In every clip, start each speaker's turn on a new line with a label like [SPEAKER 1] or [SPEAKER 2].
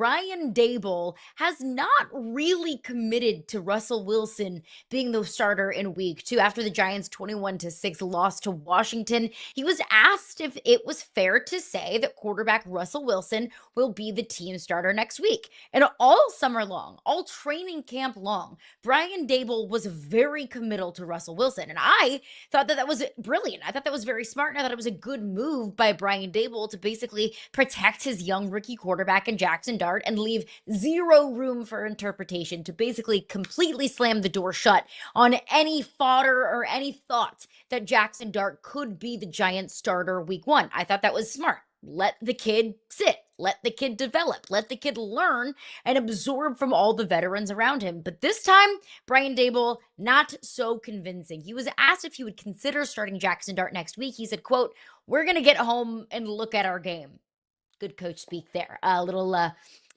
[SPEAKER 1] Brian Daboll has not really committed to Russell Wilson being the starter in week 2 after the Giants 21-6 loss to Washington. He was asked if it was fair to say that quarterback Russell Wilson will be the team starter next week. And all summer long, all training camp long, Brian Daboll was very committal to Russell Wilson. And I thought that was brilliant. I thought that was very smart. And I thought it was a good move by Brian Daboll to basically protect his young rookie quarterback in Jaxon Dart and leave zero room for interpretation, to basically completely slam the door shut on any fodder or any thought that Jaxon Dart could be the Giants starter week 1. I thought that was smart. Let the kid sit. Let the kid develop. Let the kid learn and absorb from all the veterans around him. But this time, Brian Daboll, not so convincing. He was asked if he would consider starting Jaxon Dart next week. He said, quote, "We're going to get home and look at our game." Good coach speak there. A little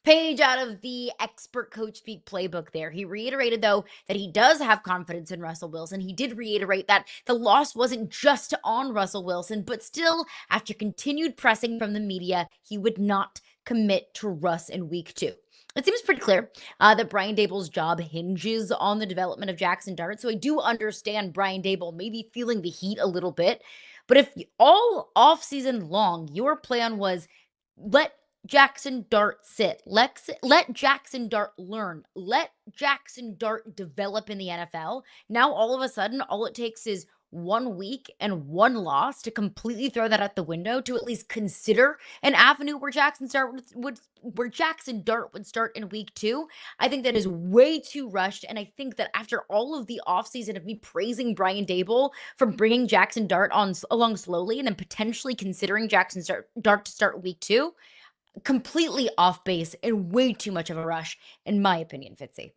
[SPEAKER 1] page out of the expert coach speak playbook there. He reiterated, though, that he does have confidence in Russell Wilson. He did reiterate that the loss wasn't just on Russell Wilson, but still, after continued pressing from the media, he would not commit to Russ in week 2. It seems pretty clear that Brian Daboll's job hinges on the development of Jaxon Dart. So I do understand Brian Daboll maybe feeling the heat a little bit. But if all offseason long your plan was let Jaxon Dart sit, let Jaxon Dart learn, let Jaxon Dart develop in the NFL, now all of a sudden all it takes is 1 week and 1 loss to completely throw that out the window, to at least consider an avenue where Jaxon Dart would start in week 2. I think that is way too rushed, and I think that after all of the offseason of me praising Brian Daboll for bringing Jaxon Dart along slowly and then potentially considering Dart to start week 2, completely off base and way too much of a rush, in my opinion, Fitzy.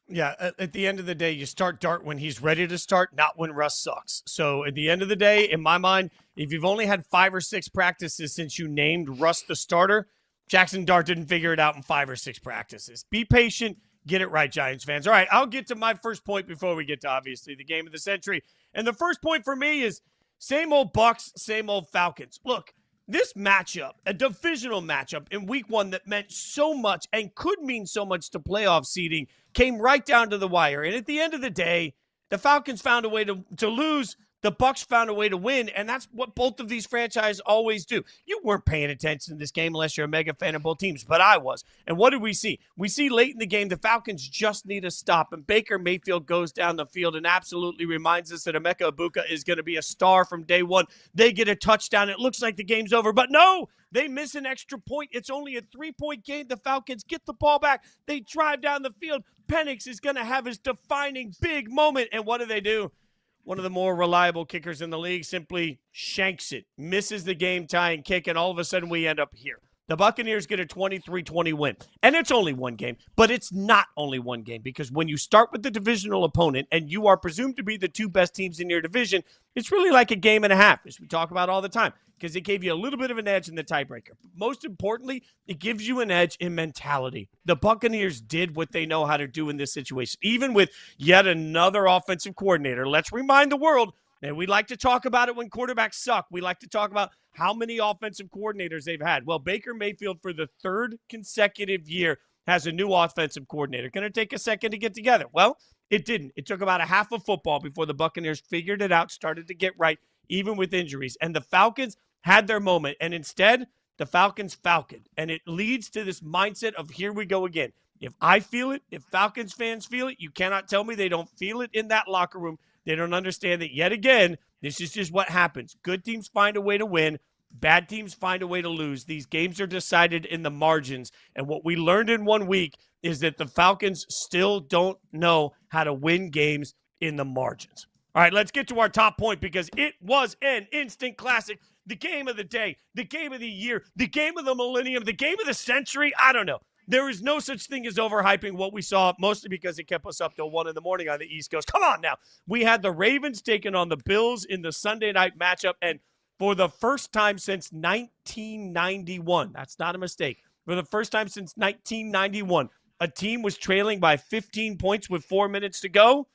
[SPEAKER 2] Yeah, at the end of the day, you start Dart when he's ready to start, not when Russ sucks. So at the end of the day, in my mind, if you've only had 5 or 6 practices since you named Russ the starter, Jaxon Dart didn't figure it out in 5 or 6 practices. Be patient. Get it right, Giants fans. All right, I'll get to my first point before we get to, obviously, the game of the century. And the first point for me is same old Bucks, same old Falcons. Look, this matchup, a divisional matchup in week 1 that meant so much and could mean so much to playoff seeding, came right down to the wire. And at the end of the day, the Falcons found a way to lose. The Bucks found a way to win, and that's what both of these franchises always do. You weren't paying attention to this game unless you're a mega fan of both teams, but I was. And what did we see? We see late in the game the Falcons just need a stop, and Baker Mayfield goes down the field and absolutely reminds us that Emeka Egbuka is going to be a star from day 1. They get a touchdown. It looks like the game's over, but no! They miss an extra point. It's only a 3-point game. The Falcons get the ball back. They drive down the field. Penix is going to have his defining big moment, and what do? One of the more reliable kickers in the league simply shanks it, misses the game-tying kick, and all of a sudden we end up here. The Buccaneers get a 23-20 win. And it's only one game, but it's not only one game, because when you start with the divisional opponent and you are presumed to be the 2 best teams in your division, it's really like a game and a half, as we talk about all the time, because it gave you a little bit of an edge in the tiebreaker. Most importantly, it gives you an edge in mentality. The Buccaneers did what they know how to do in this situation, even with yet another offensive coordinator. Let's remind the world, and we like to talk about it when quarterbacks suck. We like to talk about how many offensive coordinators they've had. Well, Baker Mayfield, for the 3rd consecutive year, has a new offensive coordinator. Going to take a second to get together. Well, it didn't. It took about a half of football before the Buccaneers figured it out, started to get right, even with injuries. And the Falcons had their moment, and instead, the Falcons falconed. And it leads to this mindset of, here we go again. If I feel it, if Falcons fans feel it, you cannot tell me they don't feel it in that locker room. They don't understand that, yet again, this is just what happens. Good teams find a way to win. Bad teams find a way to lose. These games are decided in the margins. And what we learned in 1 week is that the Falcons still don't know how to win games in the margins. All right, let's get to our top point, because it was an instant classic. The game of the day, the game of the year, the game of the millennium, the game of the century. I don't know. There is no such thing as overhyping what we saw, mostly because it kept us up till 1 in the morning on the East Coast. Come on now. We had the Ravens taking on the Bills in the Sunday night matchup, and for the first time since 1991, that's not a mistake, for the first time since 1991, a team was trailing by 15 points with 4 minutes to go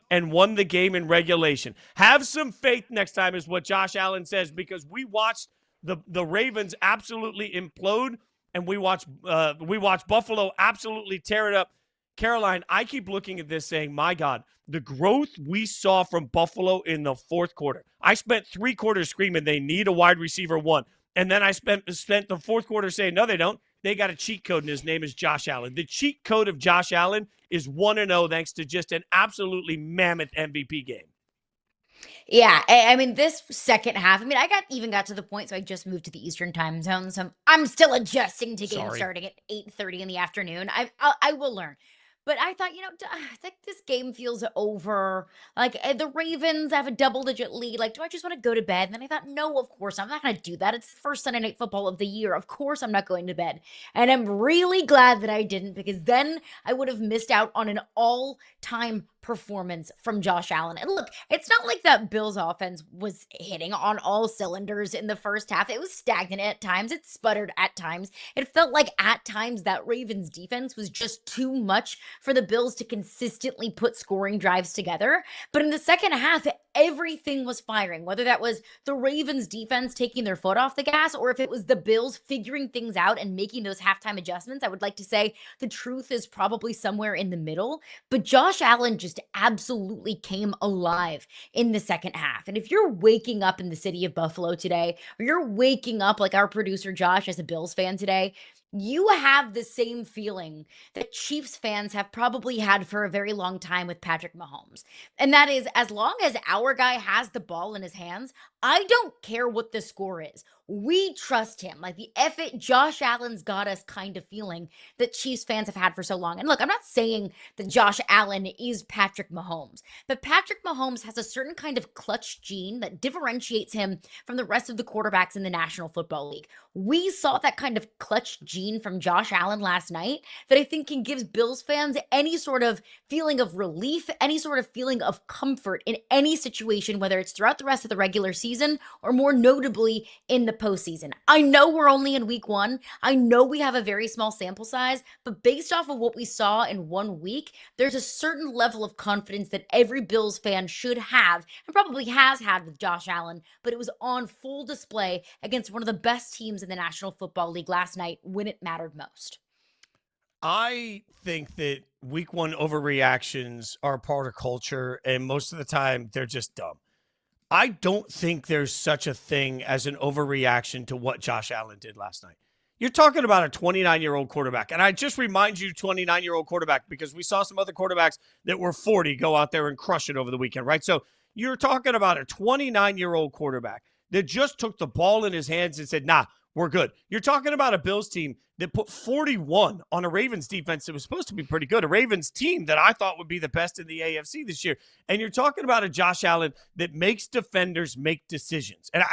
[SPEAKER 2] and won the game in regulation. Have some faith next time is what Josh Allen says, because we watched the Ravens absolutely implode and we watch Buffalo absolutely tear it up. Caroline, I keep looking at this saying, my God, the growth we saw from Buffalo in the fourth quarter. I spent 3 quarters screaming they need a wide receiver one. And then I spent the fourth quarter saying, no, they don't. They got a cheat code, and his name is Josh Allen. The cheat code of Josh Allen is 1-0 thanks to just an absolutely mammoth MVP game.
[SPEAKER 1] Yeah, I mean, this second half, I mean, I even got to the point, so I just moved to the Eastern time zone, so I'm still adjusting to games
[SPEAKER 2] Sorry.
[SPEAKER 1] starting at 8:30 in the afternoon. I will learn. But I thought, I think this game feels over. Like, the Ravens have a double-digit lead. Like, do I just want to go to bed? And then I thought, no, of course, I'm not going to do that. It's the first Sunday Night Football of the year. Of course I'm not going to bed. And I'm really glad that I didn't, because then I would have missed out on an all-time performance from Josh Allen. And look, it's not like that Bills offense was hitting on all cylinders in the first half. It was stagnant at times. It sputtered at times. It felt like at times that Ravens defense was just too much for the Bills to consistently put scoring drives together. But in the second half, everything was firing, whether that was the Ravens defense taking their foot off the gas or if it was the Bills figuring things out and making those halftime adjustments. I would like to say the truth is probably somewhere in the middle, but Josh Allen just absolutely came alive in the second half. And if you're waking up in the city of Buffalo today, or you're waking up like our producer Josh as a Bills fan today, you have the same feeling that Chiefs fans have probably had for a very long time with Patrick Mahomes. And that is, as long as our guy has the ball in his hands, I don't care what the score is. We trust him. Like the F it, Josh Allen's got us kind of feeling that Chiefs fans have had for so long. And look, I'm not saying that Josh Allen is Patrick Mahomes, but Patrick Mahomes has a certain kind of clutch gene that differentiates him from the rest of the quarterbacks in the National Football League. We saw that kind of clutch gene from Josh Allen last night that I think can give Bills fans any sort of feeling of relief, any sort of feeling of comfort in any situation, whether it's throughout the rest of the regular season or more notably in the postseason. I know we're only in week one. I know we have a very small sample size, but based off of what we saw in 1 week, there's a certain level of confidence that every Bills fan should have and probably has had with Josh Allen, but it was on full display against one of the best teams in the National Football League last night when it mattered most.
[SPEAKER 2] I think that week one overreactions are part of culture, and most of the time they're just dumb. I don't think there's such a thing as an overreaction to what Josh Allen did last night. You're talking about a 29-year-old quarterback. And I just remind you, 29-year-old quarterback, because we saw some other quarterbacks that were 40 go out there and crush it over the weekend, right? So you're talking about a 29-year-old quarterback that just took the ball in his hands and said, nah, we're good. You're talking about a Bills team that put 41 on a Ravens defense that was supposed to be pretty good, a Ravens team that I thought would be the best in the AFC this year. And you're talking about a Josh Allen that makes defenders make decisions. And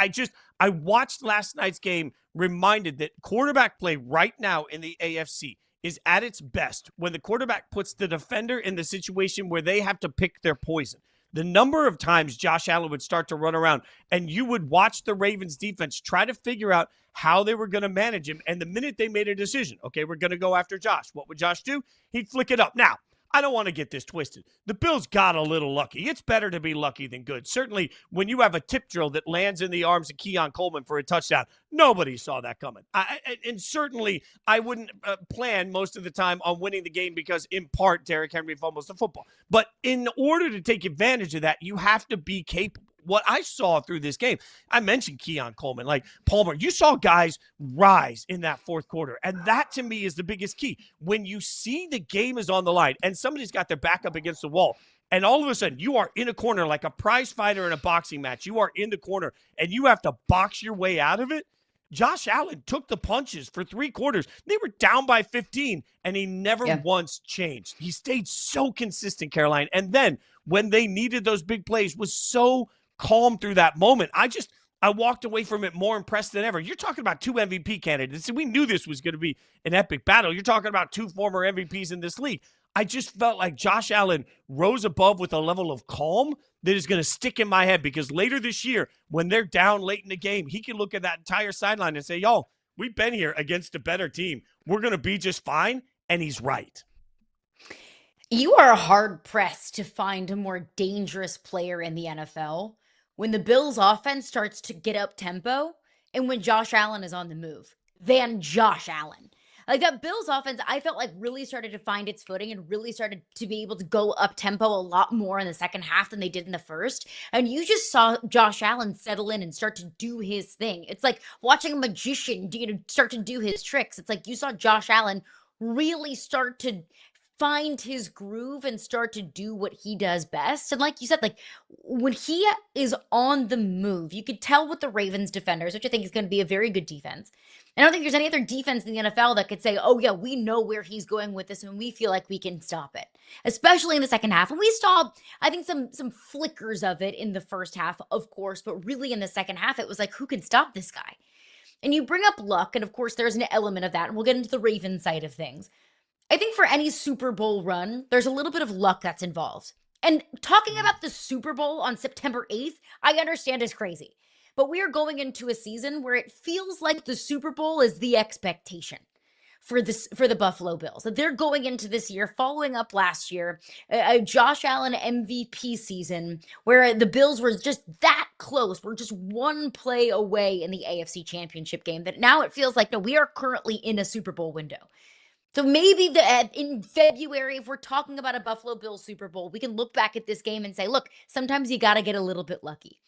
[SPEAKER 2] I watched last night's game, reminded that quarterback play right now in the AFC is at its best when the quarterback puts the defender in the situation where they have to pick their poison. The number of times Josh Allen would start to run around and you would watch the Ravens defense try to figure out how they were going to manage him. And the minute they made a decision, okay, we're going to go after Josh. What would Josh do? He'd flick it up. Now, I don't want to get this twisted. The Bills got a little lucky. It's better to be lucky than good. Certainly, when you have a tip drill that lands in the arms of Keon Coleman for a touchdown, nobody saw that coming. And certainly, I wouldn't plan most of the time on winning the game because, in part, Derrick Henry fumbles the football. But in order to take advantage of that, you have to be capable. What I saw through this game, I mentioned Keon Coleman, like Palmer. You saw guys rise in that fourth quarter. And that, to me, is the biggest key. When you see the game is on the line and somebody's got their back up against the wall, and all of a sudden you are in a corner like a prize fighter in a boxing match. You are in the corner, and you have to box your way out of it. Josh Allen took the punches for 3 quarters. They were down by 15, and he never once changed. He stayed so consistent, Caroline. And then when they needed those big plays, was so calm through that moment. I walked away from it more impressed than ever. You're talking about 2 MVP candidates, and we knew this was going to be an epic battle. You're talking about 2 former MVPs in this league. I just felt like Josh Allen rose above with a level of calm that is going to stick in my head, because later this year, when they're down late in the game, he can look at that entire sideline and say, y'all, we've been here against a better team. We're going to be just fine. And he's right.
[SPEAKER 1] You are hard-pressed to find a more dangerous player in the NFL when the Bills' offense starts to get up tempo and when Josh Allen is on the move. than Josh Allen. Like that Bills offense, I felt like really started to find its footing and really started to be able to go up tempo a lot more in the second half than they did in the first. And you just saw Josh Allen settle in and start to do his thing. It's like watching a magician, start to do his tricks. It's like you saw Josh Allen really start to find his groove and start to do what he does best. And like you said, like when he is on the move, you could tell with the Ravens defenders, which I think is going to be a very good defense. I don't think there's any other defense in the NFL that could say, oh, yeah, we know where he's going with this and we feel like we can stop it, especially in the second half. And we saw, I think, some flickers of it in the first half, of course, but really in the second half, it was like, who can stop this guy? And you bring up luck, and of course, there's an element of that. And we'll get into the Ravens side of things. I think for any Super Bowl run, there's a little bit of luck that's involved. And talking about the Super Bowl on September 8th, I understand is crazy. But we are going into a season where it feels like the Super Bowl is the expectation for the Buffalo Bills. That they're going into this year following up last year, a Josh Allen MVP season where the Bills were just that close. We're just one play away in the AFC Championship game, that now it feels like, no, we are currently in a Super Bowl window. So maybe in February, if we're talking about a Buffalo Bills Super Bowl, we can look back at this game and say, look, sometimes you got to get a little bit lucky.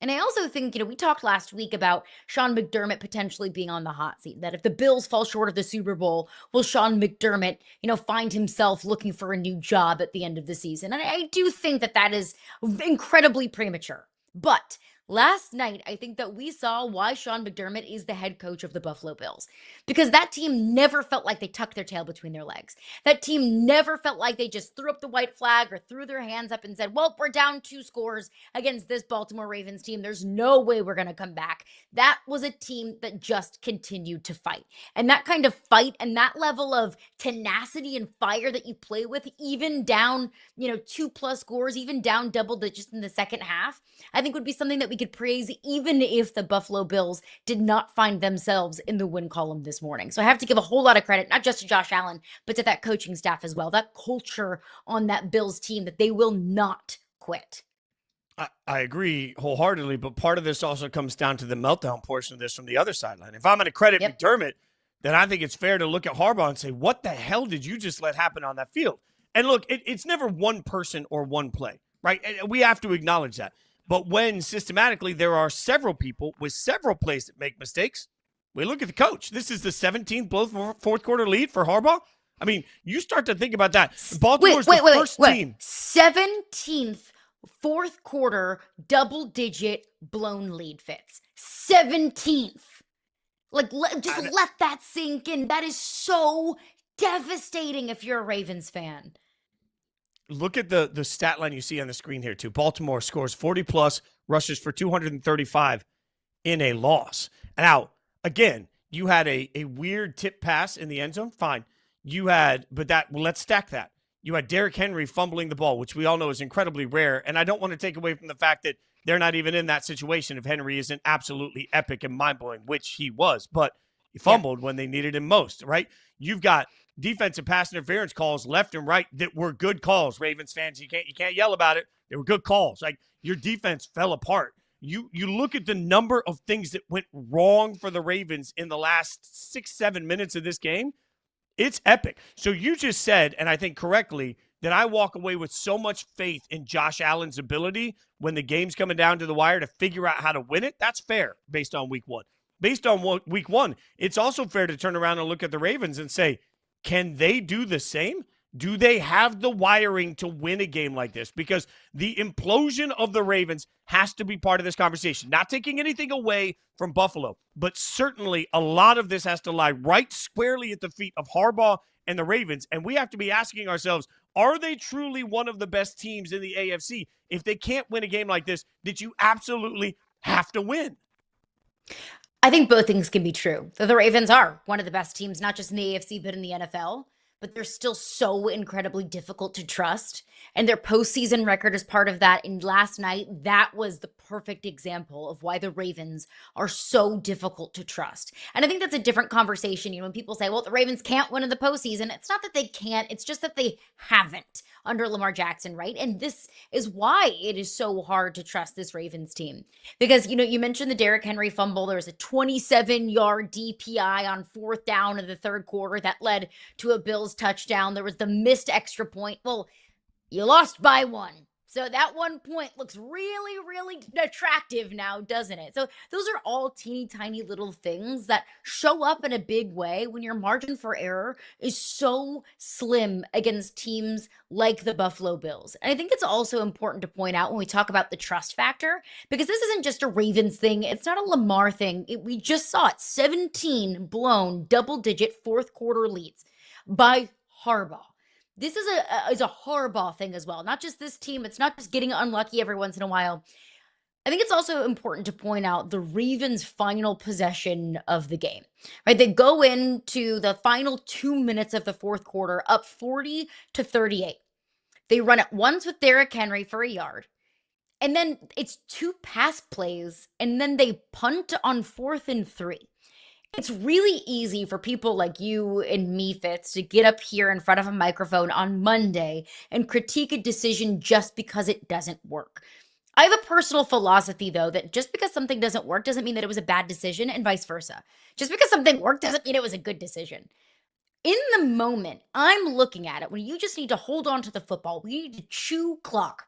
[SPEAKER 1] And I also think, we talked last week about Sean McDermott potentially being on the hot seat, that if the Bills fall short of the Super Bowl, will Sean McDermott, find himself looking for a new job at the end of the season? And I do think that is incredibly premature. But last night, I think that we saw why Sean McDermott is the head coach of the Buffalo Bills, because that team never felt like they tucked their tail between their legs. That team never felt like they just threw up the white flag or threw their hands up and said, well, we're down 2 scores against this Baltimore Ravens team. There's no way we're going to come back. That was a team that just continued to fight. And that kind of fight and that level of tenacity and fire that you play with, even down, 2+ scores, even down double digits in the second half, I think would be something that we could praise even if the Buffalo Bills did not find themselves in the win column this morning. So I have to give a whole lot of credit, not just to Josh Allen, but to that coaching staff as well, that culture on that Bills team, that they will not quit.
[SPEAKER 2] I agree wholeheartedly, but part of this also comes down to the meltdown portion of this from the other sideline. If I'm going to credit McDermott, then I think it's fair to look at Harbaugh and say, what the hell did you just let happen on that field? And look, it's never one person or one play, right? We have to acknowledge that. But when systematically there are several people with several plays that make mistakes, we look at the coach. This is the 17th fourth quarter lead for Harbaugh. I mean, you start to think about that. Baltimore's the first team.
[SPEAKER 1] 17th fourth quarter double-digit blown lead, Fitz. 17th. Like, let that sink in. That is so devastating if you're a Ravens fan.
[SPEAKER 2] Look at the stat line you see on the screen here, too. Baltimore scores 40-plus, rushes for 235 in a loss. Now, again, you had a weird tip pass in the end zone. Fine. Let's stack that. You had Derrick Henry fumbling the ball, which we all know is incredibly rare. And I don't want to take away from the fact that they're not even in that situation if Henry isn't absolutely epic and mind-blowing, which he was. But he fumbled when they needed him most, right? You've got defensive pass interference calls left and right that were good calls. Ravens fans, you can't yell about it. They were good calls. Like, your defense fell apart. You look at the number of things that went wrong for the Ravens in the last 6-7 minutes of this game. It's epic. So you just said, and I think correctly, that I walk away with so much faith in Josh Allen's ability when the game's coming down to the wire to figure out how to win it. That's fair based on week one. Based on week one, it's also fair to turn around and look at the Ravens and say, can they do the same? Do they have the wiring to win a game like this? Because the implosion of the Ravens has to be part of this conversation. Not taking anything away from Buffalo, but certainly a lot of this has to lie right squarely at the feet of Harbaugh and the Ravens. And we have to be asking ourselves, are they truly one of the best teams in the AFC if they can't win a game like this that you absolutely have to win?
[SPEAKER 1] I think both things can be true. The Ravens are one of the best teams, not just in the AFC, but in the NFL. but they're still so incredibly difficult to trust. And their postseason record is part of that. And last night, that was the perfect example of why the Ravens are so difficult to trust. And I think that's a different conversation. When people say, well, the Ravens can't win in the postseason, it's not that they can't, it's just that they haven't under Lamar Jackson, right? And this is why it is so hard to trust this Ravens team. Because, you mentioned the Derrick Henry fumble. There was a 27-yard DPI on 4th down in the third quarter that led to a Bills touchdown. There was the missed extra point. Well, you lost by 1. So that 1 point looks really, really attractive now, doesn't it? So those are all teeny tiny little things that show up in a big way when your margin for error is so slim against teams like the Buffalo Bills. And I think it's also important to point out when we talk about the trust factor, because this isn't just a Ravens thing. It's not a Lamar thing. We just saw it, 17 blown double-digit fourth quarter leads by Harbaugh. This is a Harbaugh thing as well. Not just this team. It's not just getting unlucky every once in a while. I think it's also important to point out the Ravens' final possession of the game, right? They go into the final 2 minutes of the fourth quarter up 40-38. They run it once with Derrick Henry for a yard. And then it's 2 pass plays, and then they punt on 4th and 3. It's really easy for people like you and me, Fitz, to get up here in front of a microphone on Monday and critique a decision just because it doesn't work. I have a personal philosophy, though, that just because something doesn't work doesn't mean that it was a bad decision, and vice versa. Just because something worked doesn't mean it was a good decision. In the moment, I'm looking at it when you just need to hold on to the football. We need to chew clock.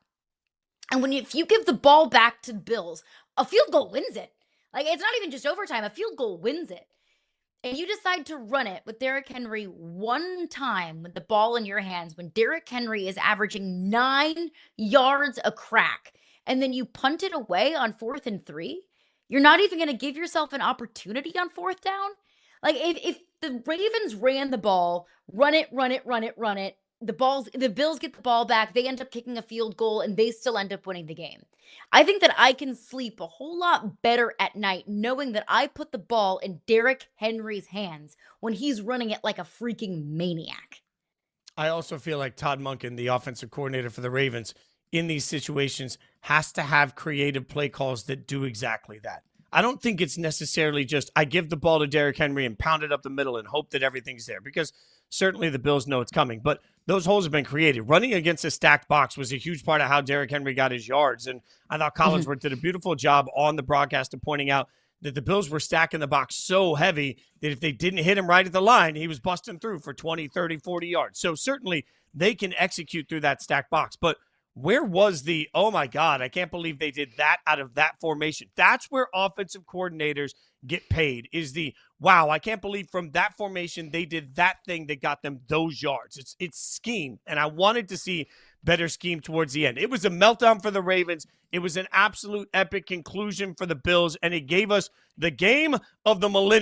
[SPEAKER 1] And if you give the ball back to Bills, a field goal wins it. Like, it's not even just overtime. A field goal wins it. And you decide to run it with Derrick Henry one time with the ball in your hands when Derrick Henry is averaging 9 yards a crack, and then you punt it away on 4th and 3, you're not even going to give yourself an opportunity on 4th down? Like, if the Ravens ran the ball, run it, the Bills get the ball back, they end up kicking a field goal, and they still end up winning the game. I think that I can sleep a whole lot better at night knowing that I put the ball in Derrick Henry's hands when he's running it like a freaking maniac.
[SPEAKER 2] I also feel like Todd Monken, the offensive coordinator for the Ravens, in these situations has to have creative play calls that do exactly that. I don't think it's necessarily just I give the ball to Derrick Henry and pound it up the middle and hope that everything's there, because certainly the Bills know it's coming. But those holes have been created. Running against a stacked box was a huge part of how Derrick Henry got his yards. And I thought Collinsworth did a beautiful job on the broadcast of pointing out that the Bills were stacking the box so heavy that if they didn't hit him right at the line, he was busting through for 20, 30, 40 yards. So certainly they can execute through that stacked box. But where was the, oh my God, I can't believe they did that out of that formation? That's where offensive coordinators get paid, is the, wow, I can't believe from that formation they did that thing that got them those yards. It's scheme, and I wanted to see better scheme towards the end. It was a meltdown for the Ravens. It was an absolute epic conclusion for the Bills, and it gave us the game of the millennium.